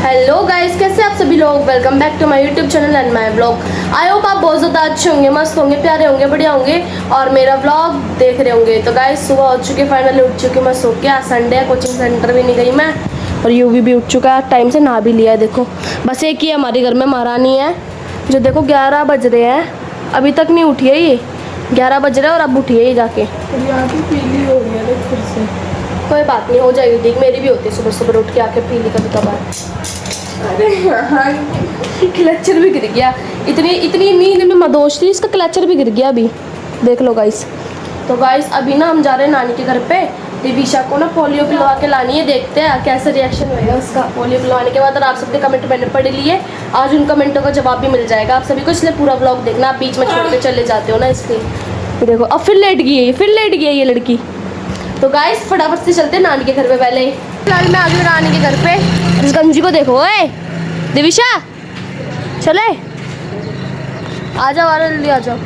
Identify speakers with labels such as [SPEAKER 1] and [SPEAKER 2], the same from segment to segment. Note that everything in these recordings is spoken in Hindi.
[SPEAKER 1] हेलो गाइस, कैसे आप सभी लोग। Welcome back to my YouTube channel and my blog. I hope आप बहुत ज़्यादा अच्छे होंगे, मस्त होंगे, प्यारे होंगे, बढ़िया होंगे और मेरा ब्लॉग देख रहे होंगे। तो गाइस सुबह हो चुकी है, फाइनली उठ चुकी मैं सो के। आज संडे है, कोचिंग सेंटर भी नहीं गई मैं और यूवी भी उठ चुका है, टाइम से नहा भी लिया है। देखो बस एक ही हमारे घर में महारानी है जो देखो 11 बज रहे हैं अभी तक नहीं उठी है। ये 11 बज रहे हैं और अब उठी है ये जाके।
[SPEAKER 2] यहाँ की पीली हो रही है फिर से।
[SPEAKER 1] कोई बात नहीं, हो जाएगी ठीक। मेरी भी होती है सुबह सुबह उठ के आके पीली कभी कभार।
[SPEAKER 2] अरे यहाँ
[SPEAKER 1] क्लचर भी गिर गया। इतनी नींद में मदोश थी, इसका क्लचर भी गिर गया अभी, देख लो गाइस। तो गाइस अभी ना हम जा रहे हैं नानी के घर पे। दिविशा को ना पोलियो पिलवा के लानी है, देखते हैं कैसा रिएक्शन होएगा उसका पोलियो पिलवाने के बाद। और आप सबके कमेंट मैंने पढ़ लिए, आज उन कमेंटों का जवाब भी मिल जाएगा आप सभी को, इसलिए पूरा ब्लॉग देखना। आप बीच में छोड़ के चले जाते हो ना, इसलिए। देखो अब फिर लेट गई है ये लड़की। तो गाइस फटाफट से चलते हैं नानी के घर पे। पहले फिलहाल मैं आ गई नानी के घर पे। इस गंजी को देखो, ओए दिविशा चले आ जाओ, आ जल्दी आ जाओ।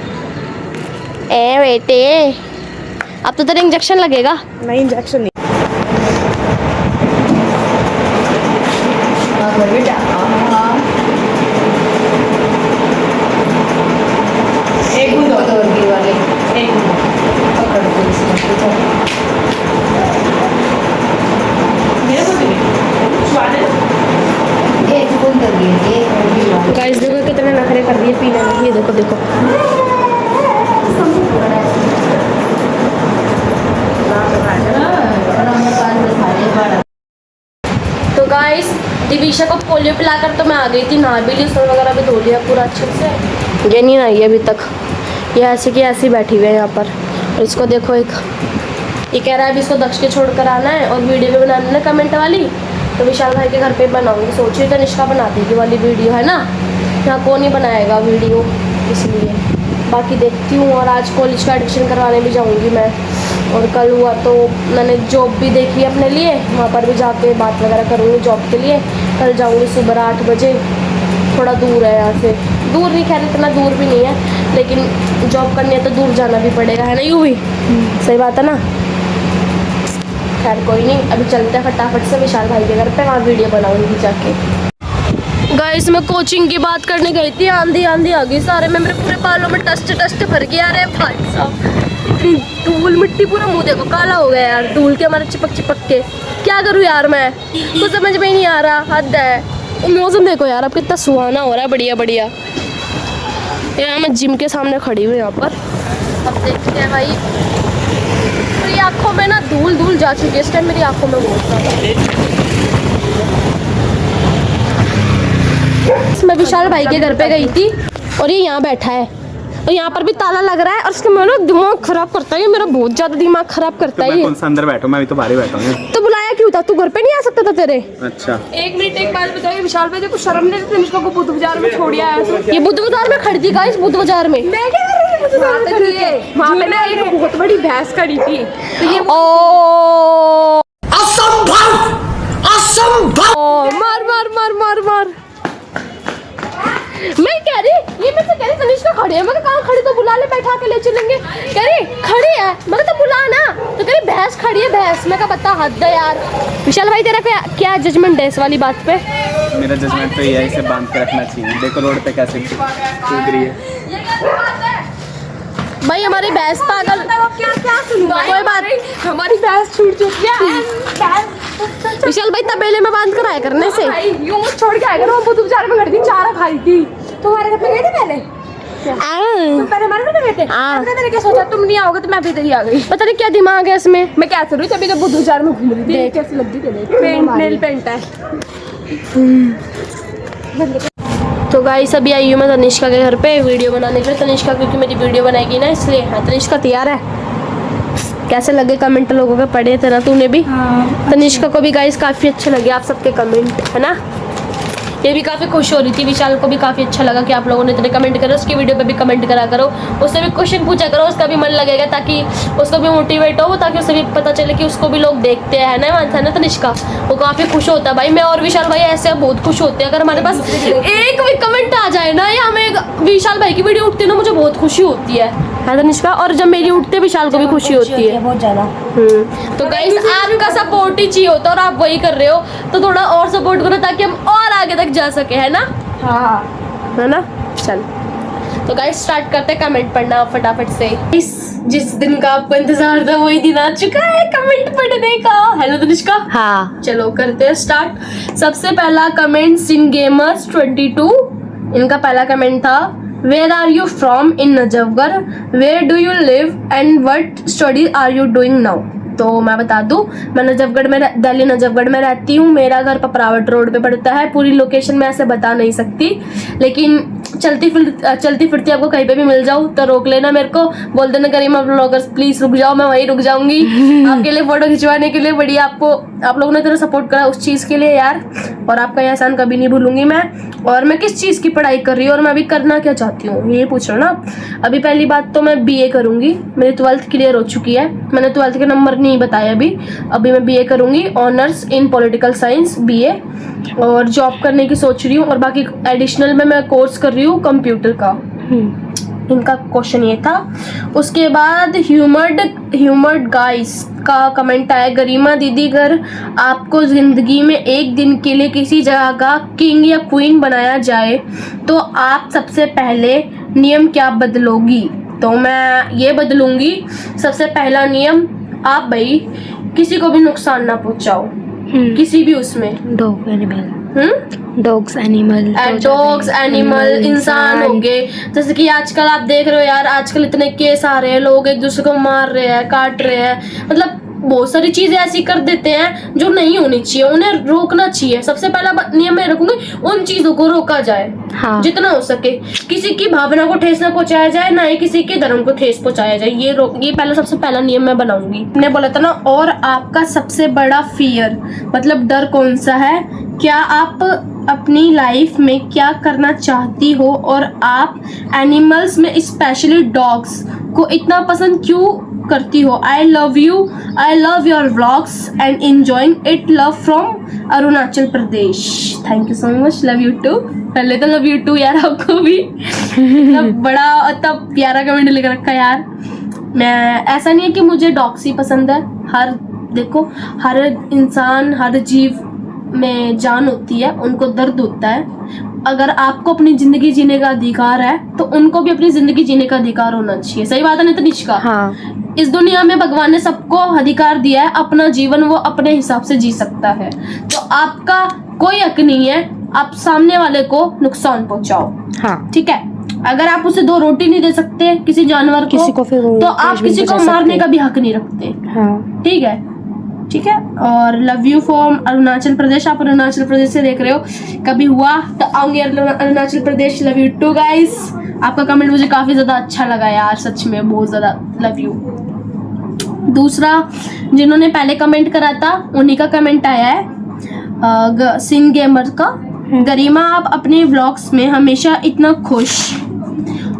[SPEAKER 1] ए बेटे अब तो तेरा इंजेक्शन लगेगा।
[SPEAKER 2] नहीं, इंजेक्शन नहीं। एक भी दो वाले एक पकड़ दो
[SPEAKER 1] गाइस देखो कितने नखरे कर दिए पीने में। ये देखो देखो तो गाइस दिविशा को पोलियो पिलाकर तो मैं आ गई थी, नहा भी ली, सर वगैरह भी धो लिया पूरा अच्छे से। ये नहीं आई अभी तक, ये ऐसे की ऐसी बैठी हुई है यहाँ पर। और इसको देखो, एक ये कह रहा है अभी इसको दक्ष के छोड़ कर आना है और वीडियो भी बनाना है कमेंट वाली। तो विशाल भाई के घर पे बनाऊंगी, सोच रही तनिष्का बना देगी वाली वीडियो, है ना। यहाँ कौन ही बनाएगा वीडियो, इसलिए बाकी देखती हूँ। और आज कॉलेज का एडमिशन करवाने भी जाऊँगी मैं। और कल हुआ तो मैंने जॉब भी देखी अपने लिए, वहाँ पर भी जाके बात वगैरह करूँगी जॉब के लिए। कल जाऊँगी सुबह 8 बजे। थोड़ा दूर है यहाँ से, दूर नहीं, खैर इतना दूर भी नहीं है, लेकिन जॉब करनी है तो दूर जाना भी पड़ेगा, है ना। यूँ भी सही बात है ना। खैर कोई नहीं, अभी चलते हैं फटाफट से विशाल भाई के घर पे, वहाँ वीडियो बनाऊंगी जाके। गाइस मैं कोचिंग की बात करने गई थी, आंधी आ गई सारे में, मेरे पूरे बालों में टस्ट भर गया। अरे भाई साहब इतनी धूल मिट्टी, पूरा मुंह देखो काला हो गया यार, धूल के हमारे चिपक के। क्या करूँ यार मैं, कुछ समझ में ही नहीं आ रहा, हद है। मौसम देखो यार अब कितना सुहाना हो रहा है, बढ़िया। यार मैं जिम के सामने खड़ी हूँ यहाँ पर। अब देखते हैं भाई, मेरी आँखों में ना धूल जा चुकी है इस टाइम, मेरी आँखों में बहुत ज़्यादा। मैं विशाल भाई के घर पे गई थी और ये यहाँ बैठा है और यहाँ पर भी ताला लग रहा है और उसका मेरा दिमाग खराब करता है, मेरा बहुत ज्यादा दिमाग खराब करता है।
[SPEAKER 3] कौन सा अंदर बैठो, मैं भी तो बाहर ही बैठा हूँ।
[SPEAKER 1] तो बुलाया क्यों था, तू घर पे नहीं आ सकता था तेरे।
[SPEAKER 3] अच्छा
[SPEAKER 2] एक मिनट, एक बात बताइए, विशाल भाई को शर्म नहीं थी तनिष्का को बुद्ध बाजार में छोड़िया है।
[SPEAKER 1] ये बुद्ध बाजार में खड़ी थी गाइस, बुद्ध बाजार में।
[SPEAKER 2] मैं क्या कर रही हूँ बुद्ध बाजार में? वहाँ पे ना एक बहुत बड़ी भैंस खड़ी थी, तो ये
[SPEAKER 1] ओ
[SPEAKER 3] असंभव
[SPEAKER 1] मार। मैं कह रही, ये मेरे से कह रही तनिष्का खड़ी है, मैं कहाँ खड़ी, तो बुला ले, बैठा के ले चलेंगे। कह रही खड़ी है, मैं तो बुला ना, तो कह रही भैंस खड़ी है भैंस। मैं कहा बता, हद है यार। विशाल भाई तेरा क्या जजमेंट है इस वाली बात पे।
[SPEAKER 3] मेरा जजमेंट तो ये है, इसे बांध के रखना चाहिए। देखो रोड पे कैसे कूद रही है।
[SPEAKER 1] भाई हमारी भैंस पागल,
[SPEAKER 2] क्या सुनूंगा,
[SPEAKER 1] कोई बात नहीं,
[SPEAKER 2] हमारी भैंस छूट चुकी है।
[SPEAKER 1] विशाल भाई तबेले में बांध कर आया करने से
[SPEAKER 2] यूं छोड़ के आएगा ना, वो बुद्ध बाजार में खड़ी थी, चारा खाई थी। तुम्हारे घर पे गए थे पहले, तुम पहले हमारे घर पे गए थे। मैंने क्या सोचा तुम नहीं आओगे तो मैं भी इधर ही आ गई।
[SPEAKER 1] पता नहीं क्या दिमाग है इसमें।
[SPEAKER 2] मैं क्या कर रही हूँ, तभी तो बुद्ध बाजार में घूम रही थी। कैसी लग रही थी, पेंट नेल पेंट है।
[SPEAKER 1] तो गाइस अभी आई हूँ मैं तनिष्का के घर पे वीडियो बनाने के लिए। तनिष्का क्योंकि मेरी वीडियो बनाएगी ना, इसलिए। हाँ तनिष्का तैयार है, कैसे लगे कमेंट लोगों के पढ़े थे ना तूने भी। तनिष्का को भी गाइस काफ़ी अच्छे लगे आप सबके कमेंट, है ना। ये भी काफ़ी खुश हो रही थी, विशाल को भी काफ़ी अच्छा लगा कि आप लोगों ने इतने कमेंट करे। उसकी वीडियो पे भी कमेंट करा करो, उससे भी क्वेश्चन पूछा करो, उसका भी मन लगेगा, ताकि उसको भी मोटिवेट हो, ताकि उसे भी पता चले कि उसको भी लोग देखते हैं ना तनिष्का। वो काफ़ी खुश होता है भाई। मैं और विशाल भाई ऐसे बहुत खुश होते हैं, अगर हमारे पास एक भी कमेंट आ जाए ना, या हमें विशाल भाई की वीडियो उठती है ना, मुझे बहुत खुशी होती है तनिष्का। और जब मेरी उठते विशाल को भी खुशी होती है
[SPEAKER 2] बहुत ज़्यादा।
[SPEAKER 1] तो गाइस आपका सपोर्ट ही चाहिए होता है और आप वही कर रहे हो, तो थोड़ा और सपोर्ट करो ताकि हम और तक जा सके, है ना?
[SPEAKER 2] हाँ
[SPEAKER 1] है ना? चल तो गाइस स्टार्ट करते हैं कमेंट पढ़ना फटाफट से। जिस दिन का आपको इंतजार था वही दिन आ चुका है कमेंट पढ़ने का। हेलो तनिष्का।
[SPEAKER 2] हाँ
[SPEAKER 1] चलो करते हैं स्टार्ट। सबसे पहला कमेंट सिन गेमर्स 22, इनका पहला कमेंट था, where are you from in Najafgarh, where do you live and what study are you doing now. तो मैं बता दूं, मैं नजफगढ़ में दिल्ली नजफगढ़ में रहती हूँ। मेरा घर पपरावट रोड पे पड़ता है। पूरी लोकेशन मैं ऐसे बता नहीं सकती, लेकिन चलती फिरती आपको कहीं पे भी मिल जाऊँ तो रोक लेना मेरे को, बोल देना गरिमा ब्लॉगर्स प्लीज रुक जाओ, मैं वहीं रुक जाऊंगी आपके लिए फोटो खिंचवाने के लिए। बढ़िया, आपको आप लोगों ने इतना सपोर्ट करा उस चीज़ के लिए यार, और आपका यह एहसान कभी नहीं भूलूंगी मैं। और मैं किस चीज़ की पढ़ाई कर रही हूँ और मैं अभी करना क्या चाहती हूँ ये पूछ रहा हूँ ना। अभी पहली बात तो मैं BA करूँगी, मेरी 12th क्लियर हो चुकी है। मैंने 12th के नंबर नहीं बताया अभी मैं BA करूँगी, honours in political science BA, और जॉब करने की सोच रही हूँ। और बाकी एडिशनल में मैं कोर्स कर रही हूँ कंप्यूटर का। इनका क्वेश्चन ये था। उसके बाद ह्यूमर्ड गाइस का कमेंट आया, गरिमा दीदी अगर आपको जिंदगी में एक दिन के लिए किसी जगह का किंग या क्वीन बनाया जाए तो आप सबसे पहले नियम क्या बदलोगी। तो मैं ये बदलूंगी, सबसे पहला नियम, आप भाई किसी को भी नुकसान ना पहुंचाओ किसी भी उसमें।
[SPEAKER 2] डॉग एनिमल, डॉग्स एनिमल,
[SPEAKER 1] इंसान हो गए। जैसे कि आजकल आप देख रहे हो यार, आजकल इतने केस आ रहे हैं, लोग एक दूसरे को मार रहे हैं, काट रहे हैं, मतलब बहुत सारी चीजें ऐसी कर देते हैं जो नहीं होनी चाहिए, उन्हें रोकना चाहिए। सबसे पहला नियम मैं रखूंगी, उन चीजों को रोका जाए। हाँ। जितना हो सके, किसी की भावना को ठेस न पहुंचाया जाए, ना ही किसी के धर्म को ठेस पहुंचाया जाए। ये पहला सबसे पहला नियम मैं बनाऊंगी। मैंने बोला था ना। और आपका सबसे बड़ा फियर मतलब डर कौन सा है, क्या आप अपनी लाइफ में क्या करना चाहती हो, और आप एनिमल्स में स्पेशली डॉग्स को इतना पसंद क्यों करती हो। I love your vlogs and enjoying it, love from Arunachal Pradesh. Thank you so much, love you too. पहले तो लव यू टू यार आपको भी। मतलब बड़ा तब प्यारा कमेंट लिख रखा यार। मैं ऐसा नहीं है कि मुझे डॉग्स ही पसंद है, हर इंसान हर जीव में जान होती है, उनको दर्द होता है। अगर आपको अपनी जिंदगी जीने का अधिकार है तो उनको भी अपनी जिंदगी जीने का अधिकार होना चाहिए। सही बात है ना तनिष्का? हाँ। इस दुनिया में भगवान ने सबको अधिकार दिया है, अपना जीवन वो अपने हिसाब से जी सकता है। तो आपका कोई हक नहीं है आप सामने वाले को नुकसान पहुंचाओ। हाँ। ठीक है, अगर आप उसे 2 रोटी नहीं दे सकते किसी जानवर को तो आप किसी को मारने का भी हक नहीं रखते। हाँ। ठीक है। और लव यू फ्रॉम अरुणाचल प्रदेश। आप अरुणाचल प्रदेश से देख रहे हो, कभी हुआ तो आऊंगे Arunachal Pradesh. Love you too guys. आपका कमेंट मुझे काफी ज्यादा अच्छा लगा यार, सच में बहुत ज्यादा लव यू। दूसरा जिन्होंने पहले कमेंट करा था उन्हीं का कमेंट आया है सिंह गेमर का। गरिमा आप अपने व्लॉग्स में हमेशा इतना खुश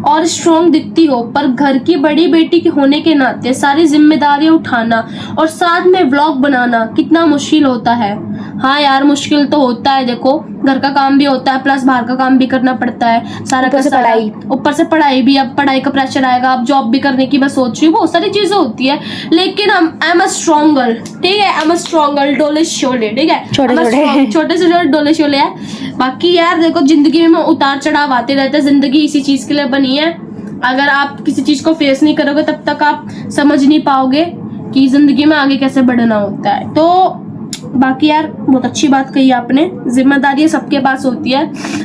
[SPEAKER 1] और स्ट्रॉन्ग दिखती हो, पर घर की बड़ी बेटी के होने के नाते सारी जिम्मेदारियां उठाना और साथ में व्लॉग बनाना कितना मुश्किल होता है। हाँ यार मुश्किल तो होता है, देखो घर का काम भी होता है प्लस बाहर का काम भी करना पड़ता है, सारा का सारा, ऊपर से पढ़ाई भी, अब पढ़ाई का प्रेशर आएगा, अब जॉब भी करने की मैं सोच रही हूँ, बहुत सारी चीजें होती है। लेकिन I am a strong girl, ठीक है, I am a strong girl, डोले शोले, ठीक है, छोटे से छोटे डोले शोले है। बाकी यार देखो जिंदगी में उतार चढ़ाव आते रहते हैं, जिंदगी इसी चीज के लिए बनी है। अगर आप किसी चीज को फेस नहीं करोगे तब तक आप समझ नहीं पाओगे कि जिंदगी में आगे कैसे बढ़ना होता है। तो बाकी यार बहुत अच्छी बात कही आपने, जिम्मेदारियां सबके पास होती है।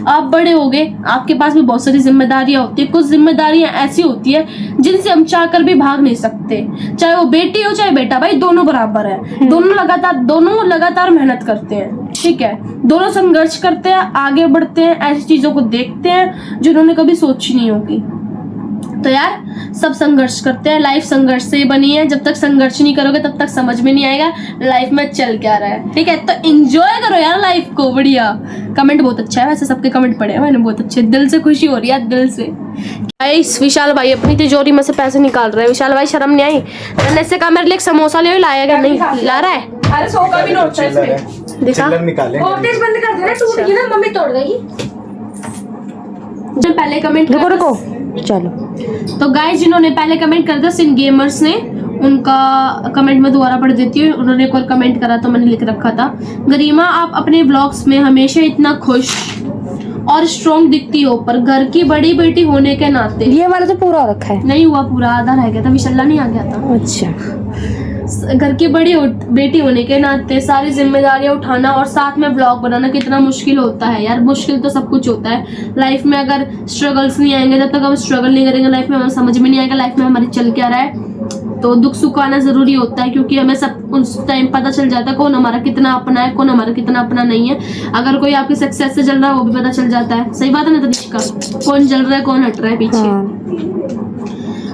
[SPEAKER 1] आप बड़े होगे आपके पास भी बहुत सारी जिम्मेदारियां होती है। कुछ जिम्मेदारियां ऐसी होती है जिनसे हम चाहकर भी भाग नहीं सकते, चाहे वो बेटी हो चाहे बेटा, भाई दोनों बराबर है। दोनों लगातार मेहनत करते हैं, ठीक है, दोनों संघर्ष करते हैं, आगे बढ़ते हैं, ऐसी चीजों को देखते हैं जिन्होंने कभी सोची नहीं होगी। तो यार सब संघर्ष करते हैं, लाइफ संघर्ष से ही बनी है। जब तक संघर्ष नहीं करोगे तब तक समझ में नहीं आएगा लाइफ में चल क्या रहा है, ठीक है। तो एंजॉय करो यार लाइफ को, बढ़िया। कमेंट बहुत अच्छा है वैसे, सबके कमेंट पढ़े हैं मैंने, बहुत अच्छे, दिल से खुशी हो रही है, दिल से। विशाल भाई अपनी तिजोरी में से पैसे निकाल रहे हैं। विशाल भाई शर्म नहीं आई? मैंने इससे कहा मेरे लिए एक समोसा ले, लाया क्या? नहीं ला रहा है।
[SPEAKER 2] अरे 100 का भी नोट है इसमें,
[SPEAKER 1] दिखा,
[SPEAKER 2] वोल्टेज बंद कर देना, टूट गई ना, मम्मी तोड़ देगी।
[SPEAKER 1] जो पहले कमेंट
[SPEAKER 2] रुको चलो।
[SPEAKER 1] तो गाइस जिन्होंने पहले कमेंट कर दिया सिन गेमर्स ने, उनका कमेंट मैं दोबारा पढ़ देती हूँ। उन्होंने एक और कमेंट करा तो मैंने लिख रखा था, गरिमा आप अपने ब्लॉग्स में हमेशा इतना खुश और स्ट्रॉन्ग दिखती हो, पर घर की बड़ी बेटी होने के नाते।
[SPEAKER 2] ये वाला तो पूरा हो रखा है।
[SPEAKER 1] नहीं हुआ पूरा, आधा रह गया था, विशल्ला नहीं आ गया था।
[SPEAKER 2] अच्छा,
[SPEAKER 1] घर की बड़ी बेटी होने के नाते सारी जिम्मेदारियां उठाना और साथ में ब्लॉग बनाना कितना मुश्किल होता है यार। मुश्किल तो सब कुछ होता है लाइफ में, अगर स्ट्रगल्स नहीं आएंगे, जब तक हम स्ट्रगल नहीं करेंगे लाइफ में, हमें समझ में नहीं आएगा लाइफ में हमारी चल क्या रहा है। तो दुख सुख आना जरूरी होता है, क्योंकि हमें सब उस टाइम पता चल जाता है कौन हमारा कितना अपना है, कौन हमारा कितना अपना नहीं है। अगर कोई आपकी सक्सेस से चल रहा है वो भी पता चल जाता है। सही बात है ना तनिष्का, कौन चल रहा है कौन हट रहा है पीछे।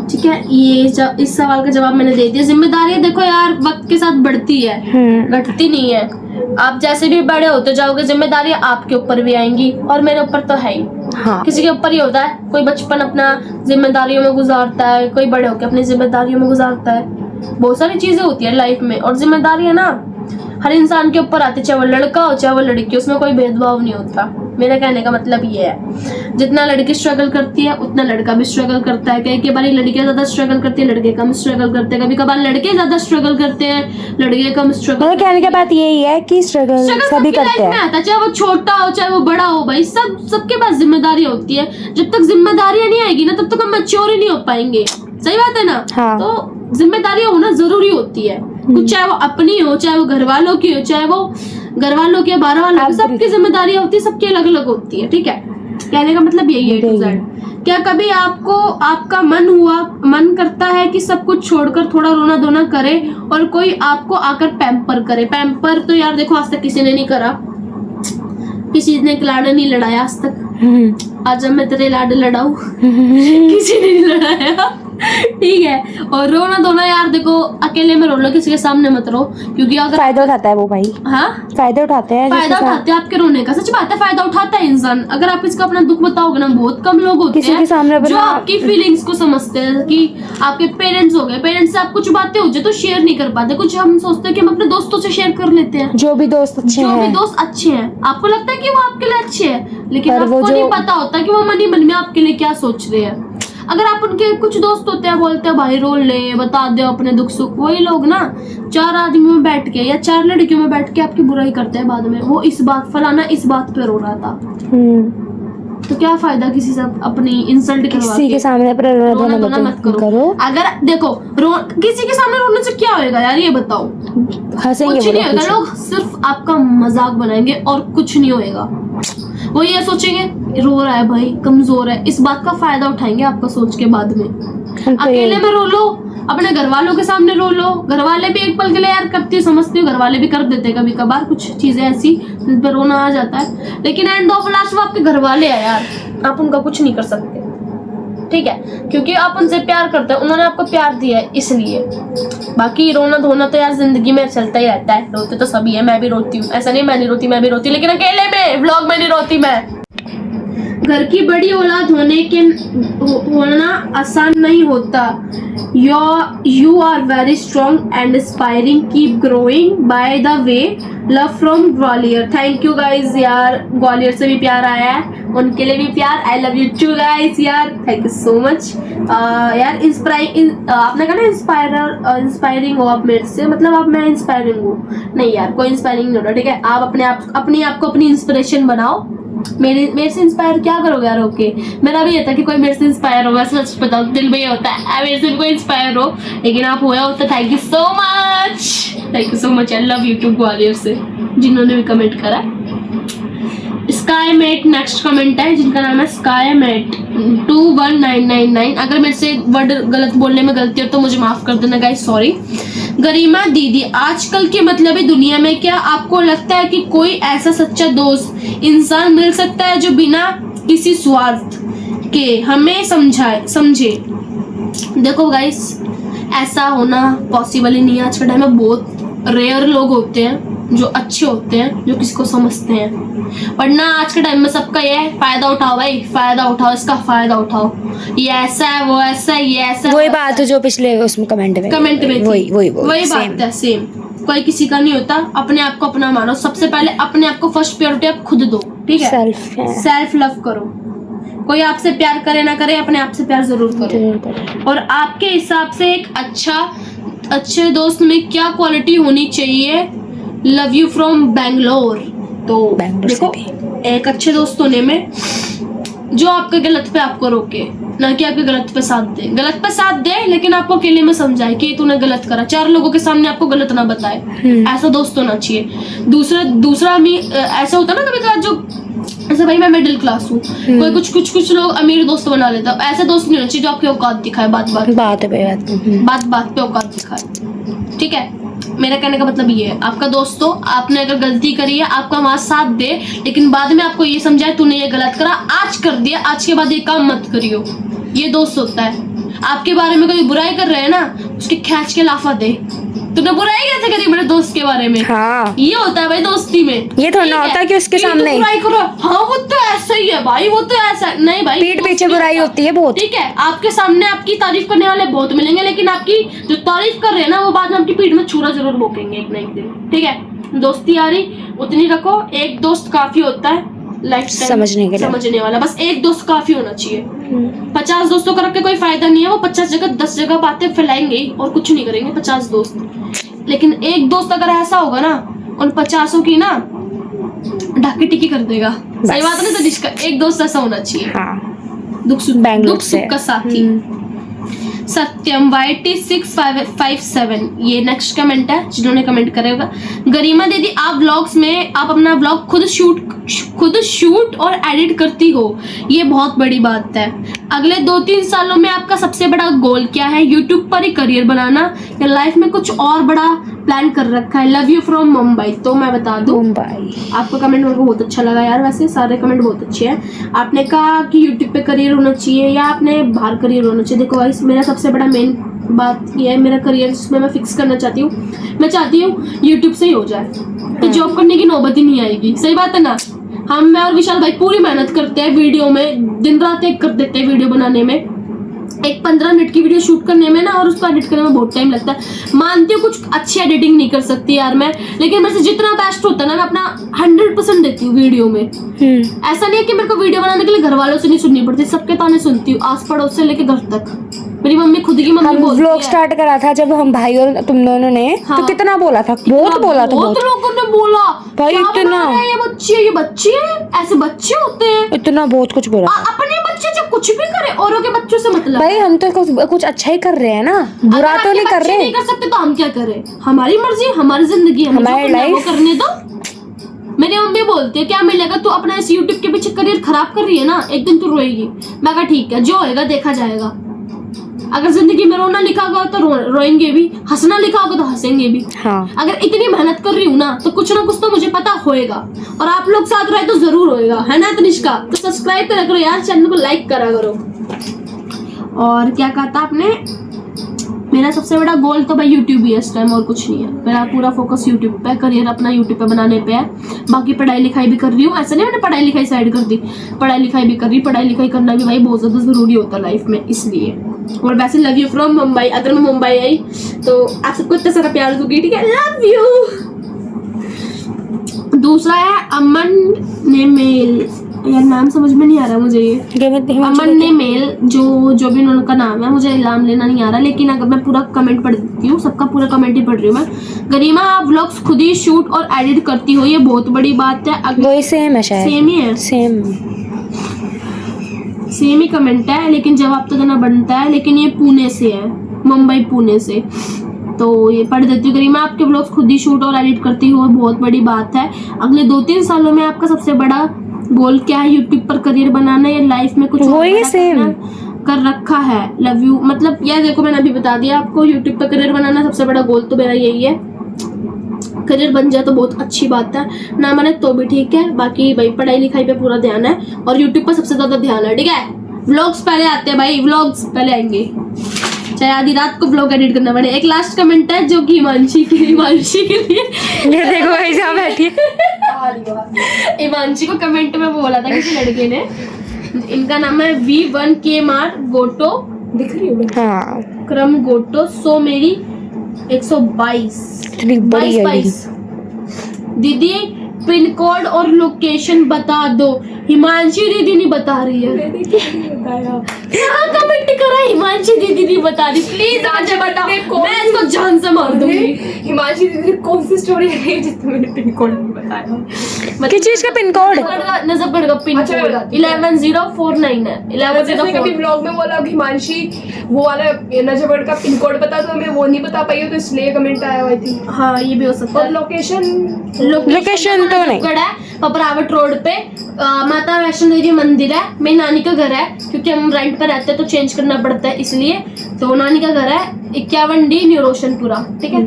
[SPEAKER 1] ठीक है, ये इस सवाल का जवाब मैंने दे दिया। जिम्मेदारियां देखो यार वक्त के साथ बढ़ती है, घटती नहीं है। आप जैसे भी बड़े होते जाओगे जिम्मेदारियां आपके ऊपर भी आएंगी, और मेरे ऊपर तो है ही।
[SPEAKER 2] हाँ।
[SPEAKER 1] किसी के ऊपर ही होता है, कोई बचपन अपना जिम्मेदारियों में गुजारता है, कोई बड़े होकर अपनी जिम्मेदारियों में गुजारता है। बहुत सारी चीजें होती है लाइफ में, और जिम्मेदारियां ना हर इंसान के ऊपर आती है, चाहे वो लड़का हो चाहे वो लड़की, उसमें कोई भेदभाव नहीं होता। मेरे कहने का मतलब ये है, जितना लड़की स्ट्रगल करती है उतना लड़का भी स्ट्रगल करता है। कई बार लड़कियां ज्यादा स्ट्रगल करती है, लड़के कम स्ट्रगल करते हैं। कभी कभार लड़के ज्यादा स्ट्रगल करते हैं, लड़के कम स्ट्रगल।
[SPEAKER 2] मतलब कहने की बात यही है कि स्ट्रगल सभी करते हैं,
[SPEAKER 1] आता, चाहे वो छोटा हो चाहे वो बड़ा हो, भाई सबके पास जिम्मेदारी होती है। जब तक जिम्मेदारियां नहीं आएगी ना तब तक हम मैच्योर ही नहीं हो पाएंगे। सही बात है ना।
[SPEAKER 2] हाँ।
[SPEAKER 1] तो जिम्मेदारियां होना जरूरी होती है, कुछ चाहे वो अपनी हो चाहे वो घर वालों की हो, चाहे वो घर वालों की 12 वालों की, सबकी जिम्मेदारी होती है, सबकी अलग अलग होती है। ठीक है, कहने का मतलब यही है टू जेड। क्या कभी आपको आपका मन करता है कि सब कुछ छोड़कर थोड़ा रोना धोना करे और कोई आपको आकर पैम्पर करे? पैम्पर तो यार देखो आज तक किसी ने नहीं करा, किसी ने लाड़ नहीं लड़ाया आज तक। आज मैं तेरे लाड लड़ाऊ किसी ने नहीं लड़ाया। ठीक है, और रोना धोना यार देखो अकेले में रो लो, किसी के सामने मत रो, क्योंकि अगर
[SPEAKER 2] फायदा उठाता है वो भाई।
[SPEAKER 1] हाँ,
[SPEAKER 2] फायदा उठाते हैं,
[SPEAKER 1] फायदा उठाते हैं आपके रोने का। सच बात है, फायदा उठाता है इंसान। अगर आप इसका अपना दुख बताओगे ना, बहुत कम लोग होते
[SPEAKER 2] किसी
[SPEAKER 1] हैं
[SPEAKER 2] के सामने
[SPEAKER 1] जो आपकी फीलिंग्स को समझते हैं। कि आपके पेरेंट्स हो गए, पेरेंट्स से आप कुछ बातें हो जाए तो शेयर नहीं कर पाते, कुछ हम सोचते हैं कि हम अपने दोस्तों से शेयर कर लेते हैं।
[SPEAKER 2] जो भी दोस्त अच्छे हैं,
[SPEAKER 1] आपको लगता है कि वो आपके लिए अच्छे हैं, लेकिन
[SPEAKER 2] पर वो
[SPEAKER 1] आपको नहीं पता होता कि वो मन ही मन में आपके लिए क्या सोच रहे हैं। अगर आप उनके कुछ दोस्त होते हैं, बोलते हैं भाई रो ले, बता दो अपने दुख सुख, वही लोग ना 4 आदमियों में बैठ के या 4 लड़कियों में बैठ के आपकी बुराई करते हैं बाद में। वो इस बात फलाना इस बात पे रो रहा था, तो क्या फायदा किसी से अपनी इंसल्ट करवा
[SPEAKER 2] किसी के सामने पर
[SPEAKER 1] रोना धोना मत करो। अगर देखो किसी के सामने रोने से क्या होएगा यार, ये बताओ।
[SPEAKER 2] हंसेंगे,
[SPEAKER 1] कुछ नहीं होगा, लोग सिर्फ आपका मजाक बनाएंगे और कुछ नहीं होएगा। वो ये सोचेंगे रो रहा है भाई, कमजोर है, इस बात का फायदा उठाएंगे आपका सोच के बाद में। अकेले में रो लो, अपने घर वालों के सामने रो लो। घर वाले भी एक पल के लिए यार करती है, समझती हूँ, घर वाले भी कर देते हैं कभी कभार कुछ चीजें ऐसी जिस पर रोना आ जाता है, लेकिन एंड ऑफ लास्ट वो आपके घर वाले हैं यार, आप उनका कुछ नहीं कर सकते। ठीक है, क्योंकि आप उनसे प्यार करते हैं, उन्होंने आपको प्यार दिया है इसलिए। बाकी रोना धोना तो यार जिंदगी में चलता ही रहता है, रोते तो सभी है, मैं भी रोती हूँ, ऐसा नहीं मैं नहीं रोती, मैं भी रोती, लेकिन अकेले में व्लॉग में नहीं रोती मैं। घर की बड़ी औलाद होना आसान नहीं होता। You are very strong and inspiring, keep growing by the way, love from Gwalior. Thank you guys यार, ग्वालियर से भी प्यार आया है, उनके लिए भी प्यार। I love you too guys यार, थैंक यू सो मच यार। आपने कहा ना इंस्पायरिंग हो आप मेरे से, मतलब आप मैं इंस्पायरिंग हूँ? नहीं यार, कोई इंस्पायरिंग नहीं हो रहा। ठीक है, आप अपने आप को अपनी इंस्पिरेशन बनाओ। मेरे से इंस्पायर क्या करोगे यार? ओके, मेरा भी ये था कि कोई मेरे से इंस्पायर होगा, सच बताओ, दिल में ये होता है मेरे से कोई इंस्पायर हो, लेकिन आप हुआ हो तो thank you so much. I love you too Gwalior से जिन्होंने भी कमेंट करा। स्काई मेट नेक्स्ट कमेंट है, जिनका नाम है स्काई मेट 21999। अगर मेरे से वर्ड गलत बोलने में गलती हो तो मुझे माफ कर देना गाइस, सॉरी। गरिमा दीदी, आजकल की मतलबी दुनिया में क्या आपको लगता है कि कोई ऐसा सच्चा दोस्त इंसान मिल सकता है जो बिना किसी स्वार्थ के हमें समझे? देखो गाइस, ऐसा होना पॉसिबल ही नहीं है। आज के टाइम में बहुत रेयर लोग होते हैं जो अच्छे होते हैं, जो किसी को समझते हैं, वरना आज के टाइम में सबका ये है फायदा उठाओ भाई, फायदा उठाओ, इसका फायदा उठाओ, ये ऐसा है वो ऐसा है, ये ऐसा है।
[SPEAKER 2] वही बात है जो पिछले उसमें कमेंट में
[SPEAKER 1] वही बात है, सेम। कोई किसी का नहीं होता, अपने आप को अपना मानो। सबसे पहले अपने आप को फर्स्ट प्रायोरिटी आप खुद दो, ठीक है? सेल्फ लव करो। कोई आपसे प्यार करे ना करे, अपने आप से प्यार जरूर करो। और आपके हिसाब से एक अच्छा अच्छे दोस्त में क्या क्वालिटी होनी चाहिए? Love you from Bangalore. तो
[SPEAKER 2] बैंगलोर से
[SPEAKER 1] देखो, एक अच्छे दोस्त होने में जो आपके गलत पे आपको रोके, ना कि आपके गलत पे साथ दे। गलत पे साथ दे लेकिन आपको अकेले में समझाए कि तूने गलत करा, 4 लोगों के सामने आपको गलत ना बताए। ऐसा दोस्त होना चाहिए। दूसरा ऐसा होता है ना कभी कभार, जो ऐसा भाई मैं मिडिल क्लास हूँ, कोई कुछ लोग अमीर दोस्त बना लेता है। ऐसा दोस्त नहीं होना चाहिए जो आपकी औकात दिखाए, बात पे औकात दिखाए। ठीक है, मेरा कहने का मतलब ये है, आपका दोस्त हो, आपने अगर गलती करी है, आपका वहां साथ दे, लेकिन बाद में आपको ये समझाए तूने ये गलत करा, आज कर दिया, आज के बाद ये काम मत करियो। ये दोस्त होता है। आपके बारे में कोई बुराई कर रहे हैं ना, उसके खींच के लाफा दे, तूने बुराई कैसे करी मेरे दोस्त के बारे में।
[SPEAKER 2] हाँ,
[SPEAKER 1] ये होता है भाई दोस्ती में।
[SPEAKER 2] ये थोड़ा ना होता है कि उसके सामने
[SPEAKER 1] बुराई करो, हाँ वो तो ऐसा ही है भाई, वो तो ऐसा नहीं भाई,
[SPEAKER 2] पीठ पीछे बुराई होती है बहुत।
[SPEAKER 1] ठीक है, आपके सामने आपकी तारीफ करने वाले बहुत मिलेंगे, लेकिन आपकी जो तारीफ कर रहे हैं ना, वो बाद में आपकी पीठ में छुरा जरूर भोंकेंगे एक ना एक दिन। ठीक है, दोस्ती यारी उतनी रखो, एक दोस्त काफी होता है लाइफ समझने वाला, बस एक दोस्त काफी होना चाहिए। 50 दोस्तों का रख के कोई फायदा नहीं है, वो 50 जगह 10 जगह बातें फैलाएंगे और कुछ नहीं करेंगे 50 दोस्त। लेकिन एक दोस्त अगर ऐसा होगा ना, उन 50 की ना ढाकी टिकी कर देगा। सही बात है ना तनिष्का, एक दोस्त ऐसा होना चाहिए।
[SPEAKER 2] हाँ,
[SPEAKER 1] दुख सुख का साथी। सत्यम YT6557, ये नेक्स्ट कमेंट है जिन्होंने कमेंट करेगा। गरिमा दीदी, आप व्लॉग्स में आप अपना व्लॉग खुद शूट और एडिट करती हो, ये बहुत बड़ी बात है। अगले 2-3 सालों में आपका सबसे बड़ा गोल क्या है? यूट्यूब पर ही करियर बनाना या लाइफ में कुछ और बड़ा प्लान कर रखा है? Love you from Mumbai. तो मैं बता दूं, मुंबई आपका कमेंट मेरे को बहुत अच्छा लगा यार, वैसे सारे कमेंट बहुत अच्छे हैं। आपने कहा कि यूट्यूब पे करियर होना चाहिए या आपने बाहर करियर होना चाहिए। देखो गाइस, मेरा सबसे बड़ा मेन बात ये है, मेरा करियर जिसमें मैं फिक्स करना चाहती हूँ, मैं चाहती हूँ यूट्यूब से ही हो जाए, तो जॉब करने की नौबत ही नहीं आएगी। सही बात है ना? मैं और विशाल भाई पूरी मेहनत करते हैं वीडियो में, दिन रात एक कर देते हैं वीडियो बनाने में। एक 15 मिनट की वीडियो शूट करने में ना और उसको एडिट करने में बहुत टाइम लगता है। मानती हूँ कुछ अच्छी एडिटिंग नहीं कर सकती यार मैं, लेकिन मेरे से जितना बेस्ट होता है ना, मैं अपना 100% देती हूँ वीडियो में। ऐसा नहीं है कि मेरे को वीडियो बनाने के लिए घर वालों से नहीं सुननी पड़ती, सबके ताने सुनती हूँ, आस पड़ोस से लेके घर तक। मेरी मम्मी, खुद की मम्मी बोलती है।
[SPEAKER 2] व्लॉग स्टार्ट करा था जब हम भाई और तुम दोनों ने,
[SPEAKER 1] हाँ,
[SPEAKER 2] तो कितना बोला था, बहुत
[SPEAKER 1] लोगों ने बोला
[SPEAKER 2] भाई, इतना
[SPEAKER 1] ये बच्चे ऐसे बच्चे होते हैं,
[SPEAKER 2] इतना बहुत कुछ बोला।
[SPEAKER 1] अपने बच्चे जब कुछ भी करे, औरों के बच्चों से मतलब
[SPEAKER 2] भाई, हम तो कुछ अच्छा ही कर रहे हैं ना, बुरा तो नहीं कर रहे।
[SPEAKER 1] नहीं कर सकते तो हम क्या करें? हमारी मर्जी, हमारी जिंदगी, हमारी लाइफ करने दो। मेरी मम्मी बोलती है क्या मिलेगा, तू अपना इस यूट्यूब के पीछे करियर खराब कर रही है ना, एक दिन तू रोएगी। मैं कहा ठीक है, जो होएगा देखा जाएगा। अगर जिंदगी में रोना लिखा होगा तो रोएंगे भी, हंसना लिखा होगा तो हंसेंगे भी। हाँ। अगर इतनी मेहनत कर रही हूँ ना, तो कुछ ना कुछ तो मुझे पता होएगा, और आप लोग साथ रहे तो जरूर होएगा, है ना तनिष्का? तो सब्सक्राइब करा करो यार, चैनल को लाइक करा करो। और क्या कहा था आपने? मेरा सबसे बड़ा गोल तो भाई यूट्यूब ही है इस टाइम, और कुछ नहीं है। मेरा पूरा फोकस यूट्यूब पे, करियर अपना यूट्यूब पे बनाने पे है। बाकी पढ़ाई लिखाई भी कर रही हूँ, ऐसा नहीं मैंने पढ़ाई लिखाई साइड कर दी, पढ़ाई लिखाई भी कर रही। पढ़ाई लिखाई करना भी भाई बहुत ज़्यादा ज़रूरी होता है लाइफ में, इसलिए। और वैसे लव यू फ्रॉम मुंबई, अगर मैं मुंबई आई तो आप सबको इतना सारा प्यार दूंगी, ठीक है? Love you. दूसरा है अमन ने मेल, यार नाम समझ में नहीं आ रहा मुझे ये। अमन ने मेल, जो भी उनका नाम है, मुझे नाम लेना नहीं आ रहा, लेकिन अगर मैं पूरा कमेंट पढ़ देती हूँ, सबका पूरा कमेंट ही पढ़ रही हूँ मैं। गरिमा, आप व्लॉग्स खुद ही शूट और एडिट करती हो, ये बहुत बड़ी बात है।
[SPEAKER 2] वही सेम है शायद,
[SPEAKER 1] सेम ही है, सेम ही कमेंट है, लेकिन जवाब तो देना बनता है। लेकिन ये पुणे से है, मुंबई पुणे से, तो ये पढ़ देती हूँ। गरिमा, आपके व्लॉग्स खुद ही शूट और एडिट करती हो, बहुत बड़ी बात है। अगले 2-3 सालों में आपका सबसे बड़ा गोल क्या है? यूट्यूब पर करियर बनाना या लाइफ में कुछ कर रखा है? Love you. मतलब यार देखो, मैंने अभी बता दिया आपको, यूट्यूब पर करियर बनाना सबसे बड़ा गोल तो मेरा यही है। करियर बन जाए तो बहुत अच्छी बात है, ना बने तो भी ठीक है। बाकी भाई पढ़ाई लिखाई पे पूरा ध्यान है, और यूट्यूब पर सबसे ज्यादा ध्यान है, ठीक है? व्लॉग्स पहले आते हैं भाई, व्लॉग्स पहले आएंगे, चाहे आधी रात को व्लॉग एडिट करना पड़े। एक लास्ट कमेंट है जो कि हिमांशी के लिए,
[SPEAKER 2] ये देखो ऐसा बैठी
[SPEAKER 1] हिमांशी को कमेंट में बोला था किसी लड़के ने, इनका नाम है V1KMR गोटो, दिख रही है? हाँ, क्रम गोटो। सो मेरी 122 दीदी पिन कोड और लोकेशन बता दो। हिमांशी दीदी नहीं बता रही है। यहाँ कमेंट करा हिमांशी दीदी नहीं बता रही, प्लीज मुझे बताओ, मैं इसको जान से मार दूंगी।
[SPEAKER 2] हिमांशी दीदी कौन सी स्टोरी है जिसमें मैंने पिन कोड नहीं बताया?
[SPEAKER 4] किस चीज का पिन कोड?
[SPEAKER 1] नजफगढ़ का पिन
[SPEAKER 2] अच्छा, मैं
[SPEAKER 1] कोड
[SPEAKER 2] बताती हूँ।
[SPEAKER 1] 11049 है।
[SPEAKER 2] जैसे कभी
[SPEAKER 1] 1104।
[SPEAKER 2] ब्लॉग में बोला कि हिमांशी वो वाला नजफगढ़ का पिन कोड बता, तो मैं वो नहीं बता पाई हूँ, तो इसलिए कमेंट आया हुआ थी।
[SPEAKER 1] हाँ ये भी हो सकता
[SPEAKER 2] और
[SPEAKER 1] है।
[SPEAKER 4] लोकेशन तो नहीं।
[SPEAKER 1] नजफगढ़ है, पपरावट रोड पे माता वैष्णो देवी मंदिर है। मेरी नानी का घर है, क्योंकि हम रेंट पे रहते हैं तो चेंज करना पड़ता है इसलिए। तो नानी का घर है 51D न्यू रोशनपुरा, ठीक है।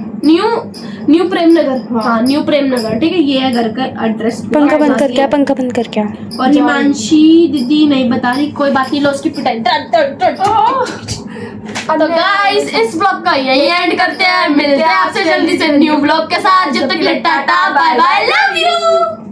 [SPEAKER 1] न्यू प्रेम नगर, हाँ न्यू प्रेम नगर, ठीक है। ये है घर का एड्रेस।
[SPEAKER 4] पंखा बंद कर क्या? पंखा बंद कर क्या?
[SPEAKER 1] और हिमांशी दीदी नहीं बता रही, कोई बात नहीं, लो उसकी पिटाई। तो गाइस इस ब्लॉग का यही एंड करते हैं, मिलते हैं आपसे जल्दी से न्यू ब्लॉग के साथ। जब तक के लिए tata bye bye, love you.